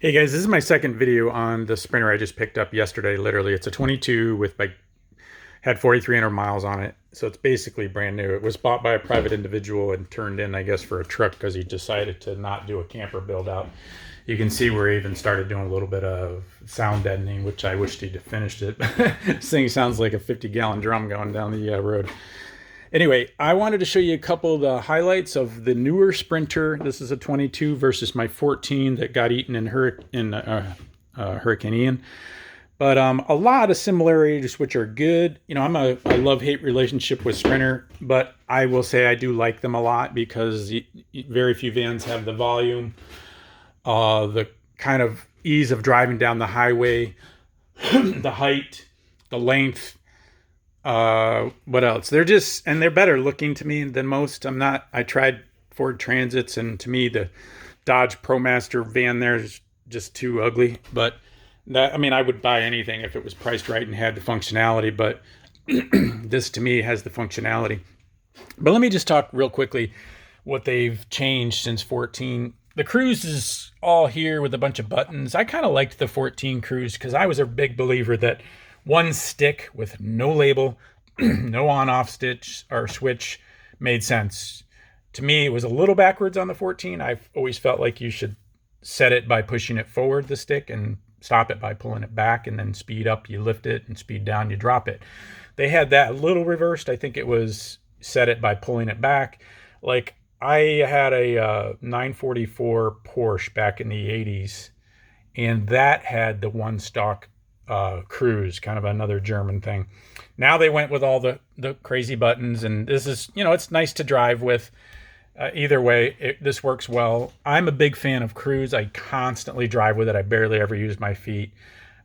Hey guys, this is my second video on the Sprinter I just picked up yesterday. Literally, it's a 22 with like had 4,300 miles on it, so it's basically brand new. It was bought by a private individual and turned in, I guess, for a truck because he decided to not do a camper build out. You can see where he even started doing a little bit of sound deadening, which I wished he'd finished it. This thing sounds like a 50-gallon drum going down the road. Anyway, I wanted to show you a couple of the highlights of the newer Sprinter. This is a 22 versus my 14 that got eaten in Hurricane Ian. But a lot of similarities, which are good. You know, I love-hate relationship with Sprinter, but I will say I do like them a lot because very few vans have the volume, the kind of ease of driving down the highway, the height, the length. What else? They're better looking to me than most. I tried Ford Transits, and to me the Dodge ProMaster van there is just too ugly. But I would buy anything if it was priced right and had the functionality, but this to me has the functionality. But let me just talk real quickly what they've changed since 14. The cruise is all here with a bunch of buttons. I kind of liked the 14 cruise because I was a big believer that one stick with no label, no on-off stitch or switch made sense. To me, it was a little backwards on the 14. I've always felt like you should set it by pushing it forward, the stick, and stop it by pulling it back, and then speed up, you lift it, and speed down, you drop it. They had that a little reversed. I think it was set it by pulling it back. Like, I had a 944 Porsche back in the 80s, and that had the one-stalk cruise, kind of another German thing. Now they went with all the crazy buttons, and this is, it's nice to drive with. Either way, this works well. I'm a big fan of cruise. I constantly drive with it. I barely ever use my feet.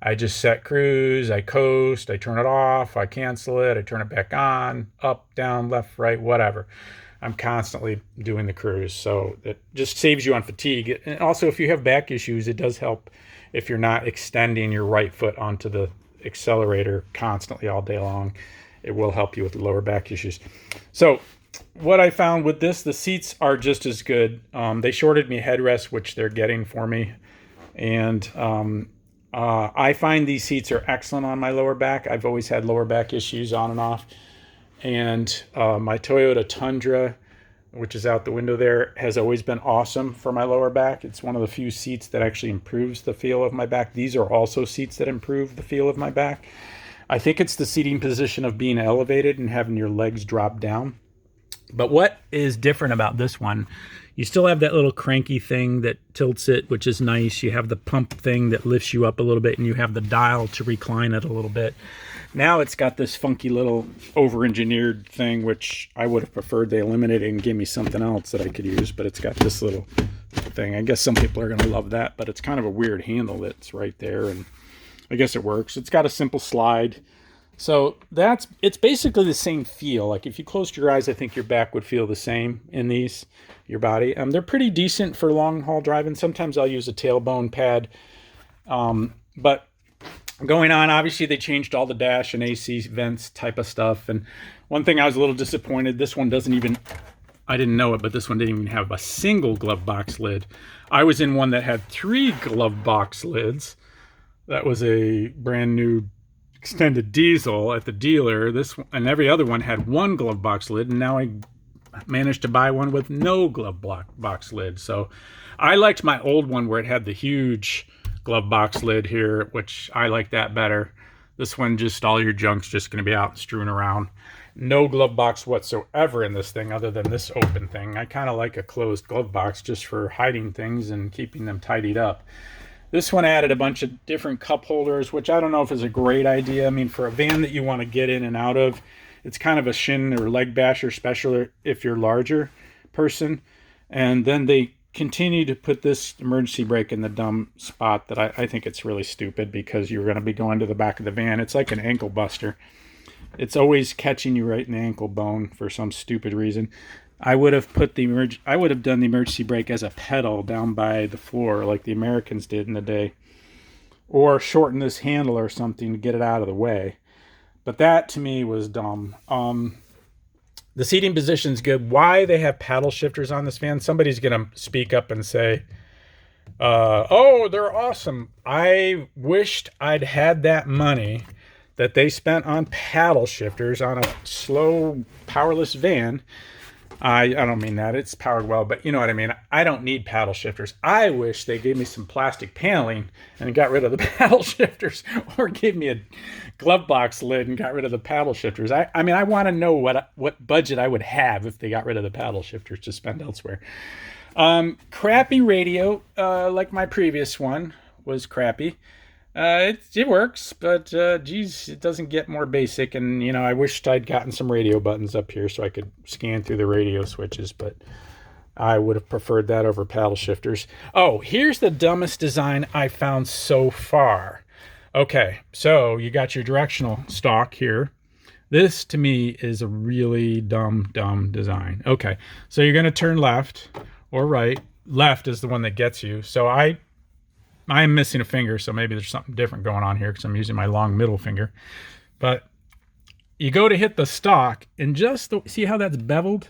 I just set cruise, I coast, I turn it off, I cancel it, I turn it back on, up, down, left, right, whatever. I'm constantly doing the cruise, so it just saves you on fatigue. And also, if you have back issues, it does help if you're not extending your right foot onto the accelerator constantly all day long. It will help you with the lower back issues. So what I found with this, the seats are just as good. They shorted me headrest, which they're getting for me. And I find these seats are excellent on my lower back. I've always had lower back issues on and off. And my Toyota Tundra, which is out the window there, has always been awesome for my lower back. It's one of the few seats that actually improves the feel of my back. These are also seats that improve the feel of my back. I think it's the seating position of being elevated and having your legs drop down. But what is different about this one, you still have that little cranky thing that tilts it, which is nice. You have the pump thing that lifts you up a little bit, and you have the dial to recline it a little bit. Now it's got this funky little over-engineered thing, which I would have preferred they eliminated and gave me something else that I could use, but it's got this little thing. I guess some people are going to love that, but it's kind of a weird handle that's right there, and I guess it works. It's got a simple slide. So it's basically the same feel. Like if you closed your eyes, I think your back would feel the same in these, your body. They're pretty decent for long haul driving. Sometimes I'll use a tailbone pad. But going on, obviously they changed all the dash and AC vents type of stuff. And one thing I was a little disappointed, this one doesn't even, I didn't know it, but this one didn't even have a single glove box lid. I was in one that had 3 glove box lids. That was a brand new extended diesel at the dealer. This and every other one had 1 glove box lid, and now I managed to buy one with no glove box lid. So I liked my old one where it had the huge glove box lid here, which I like that better. This one, just all your junk's just going to be out and strewn around. No glove box whatsoever in this thing other than this open thing. I kind of like a closed glove box just for hiding things and keeping them tidied up. This one added a bunch of different cup holders, which I don't know if is a great idea. I mean, for a van that you want to get in and out of, it's kind of a shin or leg basher, especially if you're a larger person. And then they continue to put this emergency brake in the dumb spot that I think it's really stupid because you're going to be going to the back of the van. It's like an ankle buster. It's always catching you right in the ankle bone for some stupid reason. I would have done the emergency brake as a pedal down by the floor like the Americans did in the day, or shorten this handle or something to get it out of the way. But that to me was dumb. The seating position's good. Why they have paddle shifters on this van? Somebody's gonna speak up and say, Oh, they're awesome. I wished I'd had that money that they spent on paddle shifters on a slow, powerless van. I don't mean that. It's powered well, but you know what I mean. I don't need paddle shifters. I wish they gave me some plastic paneling and got rid of the paddle shifters, or gave me a glove box lid and got rid of the paddle shifters. I mean, I want to know what budget I would have if they got rid of the paddle shifters to spend elsewhere. Crappy radio, like my previous one was crappy. It works, but geez, it doesn't get more basic. And you know, I wished I'd gotten some radio buttons up here so I could scan through the radio switches, but I would have preferred that over paddle shifters. Oh, here's the dumbest design I found so far. Okay, so you got your directional stalk here. This to me is a really dumb design. Okay, so you're going to turn left or right. Left is the one that gets you. So I am missing a finger, so maybe there's something different going on here because I'm using my long middle finger. But you go to hit the stalk, and see how that's beveled?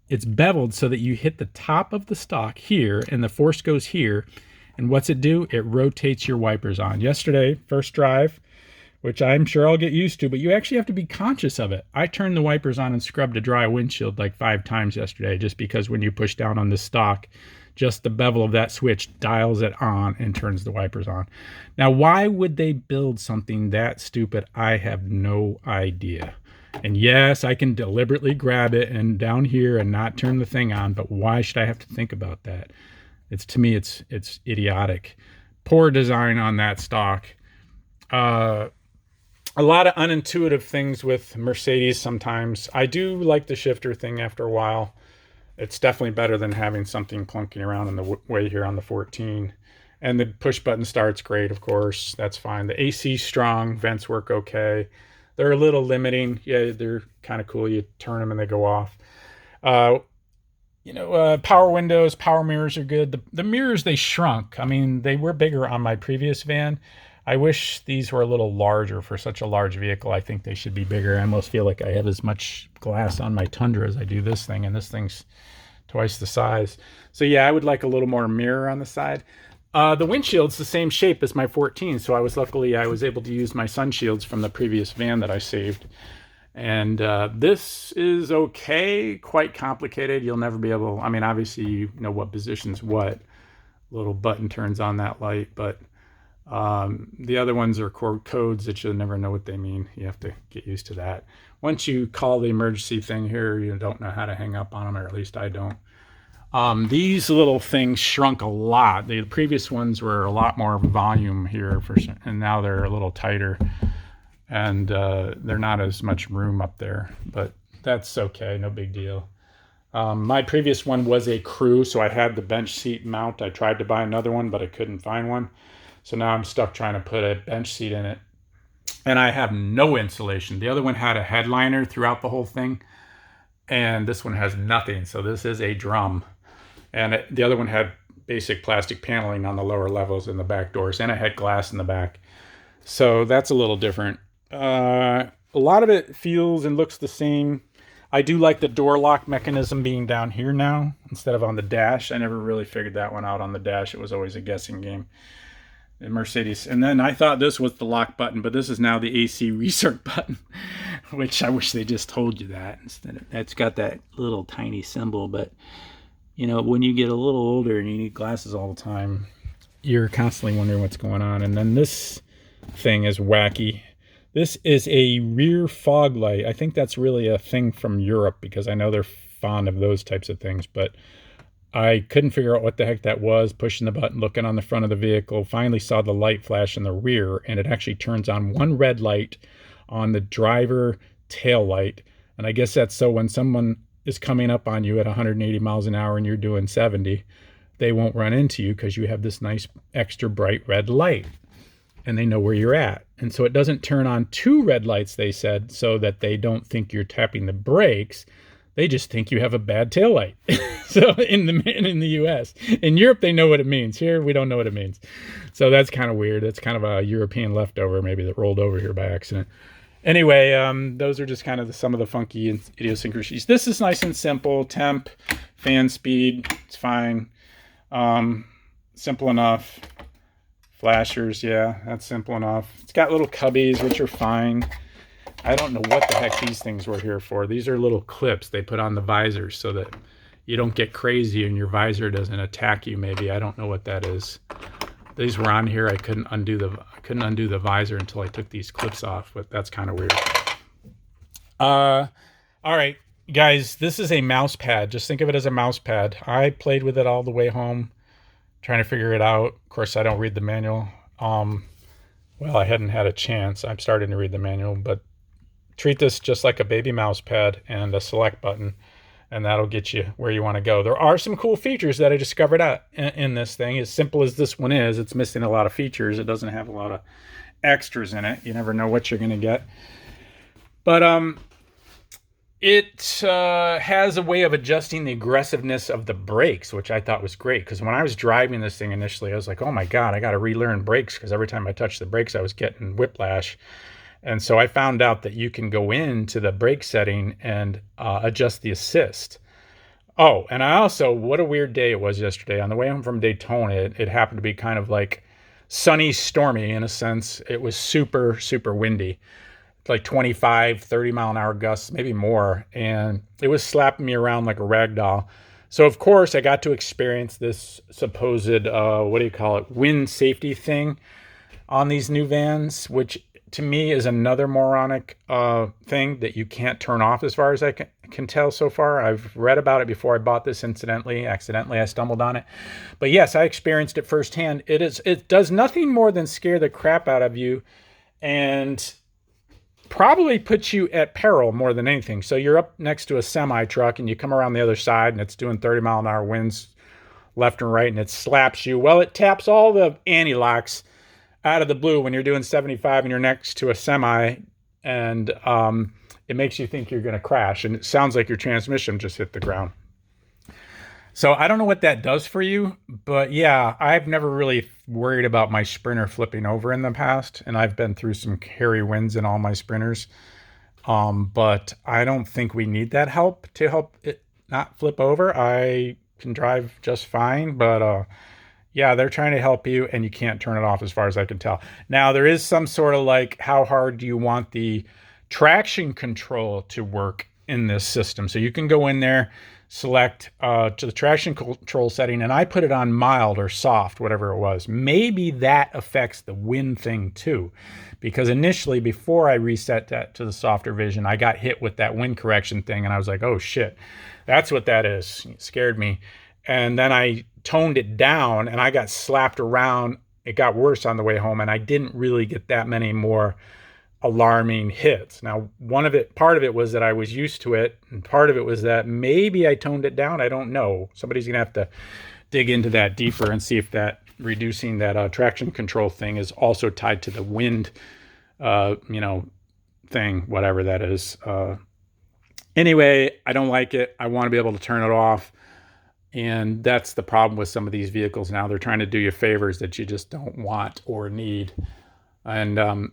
It's beveled so that you hit the top of the stalk here, and the force goes here. And what's it do? It rotates your wipers on. Yesterday, first drive, which I'm sure I'll get used to, but you actually have to be conscious of it. I turned the wipers on and scrubbed a dry windshield like 5 times yesterday, just because when you push down on the stalk, just the bevel of that switch dials it on and turns the wipers on. Now, why would they build something that stupid? I have no idea. And yes, I can deliberately grab it and down here and not turn the thing on, but why should I have to think about that? To me, it's idiotic. Poor design on that stock. A lot of unintuitive things with Mercedes sometimes. I do like the shifter thing after a while. It's definitely better than having something clunking around in the way here on the 14. And the push button start's great, of course. That's fine. The AC's strong. Vents work okay. They're a little limiting. Yeah, they're kind of cool. You turn them and they go off. Power windows, power mirrors are good. The mirrors, they shrunk. I mean, they were bigger on my previous van. I wish these were a little larger for such a large vehicle. I think they should be bigger. I almost feel like I have as much glass on my Tundra as I do this thing, and this thing's twice the size. So yeah, I would like a little more mirror on the side. The windshield's the same shape as my 14, so I was able to use my sun shields from the previous van that I saved. And this is okay, quite complicated. You'll never be able, I mean, obviously you know what position's what. Little button turns on that light, but the other ones are codes that you'll never know what they mean. You have to get used to that. Once you call the emergency thing here, you don't know how to hang up on them, or at least I don't. These little things shrunk a lot. The previous ones were a lot more volume here, and now they're a little tighter, and they're not as much room up there, but that's okay, no big deal. My previous one was a crew, so I had the bench seat mount. I tried to buy another one, but I couldn't find one. So now I'm stuck trying to put a bench seat in it. And I have no insulation. The other one had a headliner throughout the whole thing, and this one has nothing. So this is a drum. And the other one had basic plastic paneling on the lower levels in the back doors, and it had glass in the back. So that's a little different. A lot of it feels and looks the same. I do like the door lock mechanism being down here now instead of on the dash. I never really figured that one out on the dash. It was always a guessing game. The Mercedes. And then I thought this was the lock button, but this is now the AC restart button, which I wish they just told you that instead of, it's got that little tiny symbol. But you know, when you get a little older and you need glasses all the time, you're constantly wondering what's going on. And then this thing is wacky. This is a rear fog light. I think that's really a thing from Europe because I know they're fond of those types of things, but I couldn't figure out what the heck that was. Pushing the button, looking on the front of the vehicle, finally saw the light flash in the rear, and it actually turns on one red light on the driver tail light. And I guess that's so when someone is coming up on you at 180 miles an hour and you're doing 70, they won't run into you because you have this nice extra bright red light and they know where you're at. And so it doesn't turn on 2 red lights, they said, so that they don't think you're tapping the brakes. They just think you have a bad tail light. So in the US, in Europe, they know what it means. Here, we don't know what it means. So that's kind of weird. That's kind of a European leftover maybe that rolled over here by accident. Anyway, those are just kind of some of the funky idiosyncrasies. This is nice and simple. Temp, fan speed, it's fine. simple enough. Flashers, yeah, that's simple enough. It's got little cubbies, which are fine. I don't know what the heck these things were here for. These are little clips they put on the visors so that you don't get crazy and your visor doesn't attack you. Maybe I don't know what that is. These were on here. I couldn't undo the visor until I took these clips off, but that's kind of weird. All right, guys, this is a mouse pad. Just think of it as a mouse pad. I played with it all the way home, trying to figure it out. Of course, I don't read the manual. Well, I hadn't had a chance. I'm starting to read the manual, but treat this just like a baby mouse pad and a select button, and that'll get you where you want to go. There are some cool features that I discovered out in this thing. As simple as this one is, it's missing a lot of features. It doesn't have a lot of extras in it. You never know what you're going to get. But it has a way of adjusting the aggressiveness of the brakes, which I thought was great. Because when I was driving this thing initially, I was like, oh my God, I got to relearn brakes. Because every time I touched the brakes, I was getting whiplash. And so I found out that you can go into the brake setting and adjust the assist. Oh, and I also, what a weird day it was yesterday. On the way home from Daytona, it happened to be kind of like sunny, stormy in a sense. It was super, super windy. Like 25, 30 mile an hour gusts, maybe more. And it was slapping me around like a rag doll. So, of course, I got to experience this supposed, wind safety thing on these new vans, which to me is another moronic thing that you can't turn off as far as I can tell so far. I've read about it before I bought this accidentally. I stumbled on it. But yes, I experienced it firsthand. It does nothing more than scare the crap out of you and probably puts you at peril more than anything. So you're up next to a semi truck and you come around the other side and it's doing 30 mile an hour winds left and right and it slaps you. Well, it taps all the anti-locks out of the blue when you're doing 75 and you're next to a semi, and it makes you think you're going to crash, and it sounds like your transmission just hit the ground. So I don't know what that does for you, but yeah, I've never really worried about my Sprinter flipping over in the past, and I've been through some hairy winds in all my Sprinters, but I don't think we need that help to help it not flip over. I can drive just fine, but yeah, they're trying to help you, and you can't turn it off as far as I can tell. Now, there is some sort of like, how hard do you want the traction control to work in this system? So you can go in there, select to the traction control setting, and I put it on mild or soft, whatever it was. Maybe that affects the wind thing too, because initially, before I reset that to the softer vision, I got hit with that wind correction thing, and I was like, oh shit, that's what that is. It scared me. And then I toned it down and I got slapped around. It got worse on the way home, and I didn't really get that many more alarming hits. Now, part of it was that I was used to it, and part of it was that maybe I toned it down. I don't know. Somebody's gonna have to dig into that deeper and see if that reducing that traction control thing is also tied to the wind, thing, whatever that is. Anyway, I don't like it. I want to be able to turn it off. And that's the problem with some of these vehicles now. They're trying to do you favors that you just don't want or need. And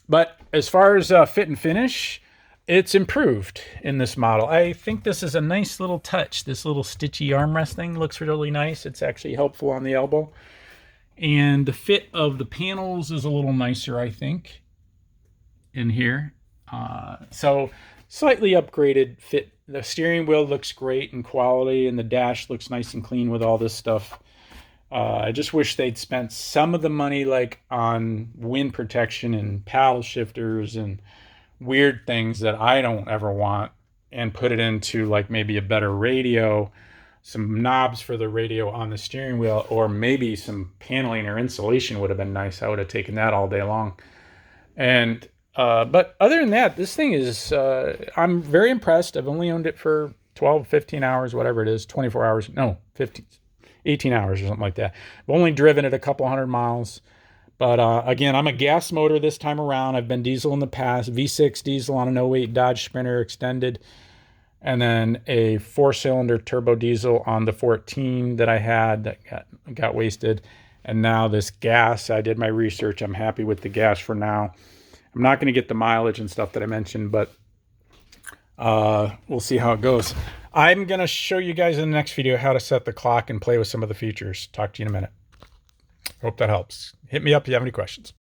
but as far as fit and finish, it's improved in this model. I think this is a nice little touch. This little stitchy armrest thing looks really nice. It's actually helpful on the elbow. And the fit of the panels is a little nicer, I think, in here. So slightly upgraded fit. The steering wheel looks great in quality, and the dash looks nice and clean with all this stuff. I just wish they'd spent some of the money like on wind protection and paddle shifters and weird things that I don't ever want, and put it into like maybe a better radio, some knobs for the radio on the steering wheel, or maybe some paneling or insulation would have been nice. I would have taken that all day long. And but other than that, this thing is, I'm very impressed. I've only owned it for 12, 15 hours, whatever it is, 24 hours, no, 15, 18 hours or something like that. I've only driven it a couple hundred miles. But again, I'm a gas motor this time around. I've been diesel in the past, V6 diesel on an '08 Dodge Sprinter extended, and then a 4-cylinder turbo diesel on the 14 that I had that got wasted. And now this gas, I did my research. I'm happy with the gas for now. I'm not going to get the mileage and stuff that I mentioned, but we'll see how it goes. I'm going to show you guys in the next video how to set the clock and play with some of the features. Talk to you in a minute. Hope that helps. Hit me up if you have any questions.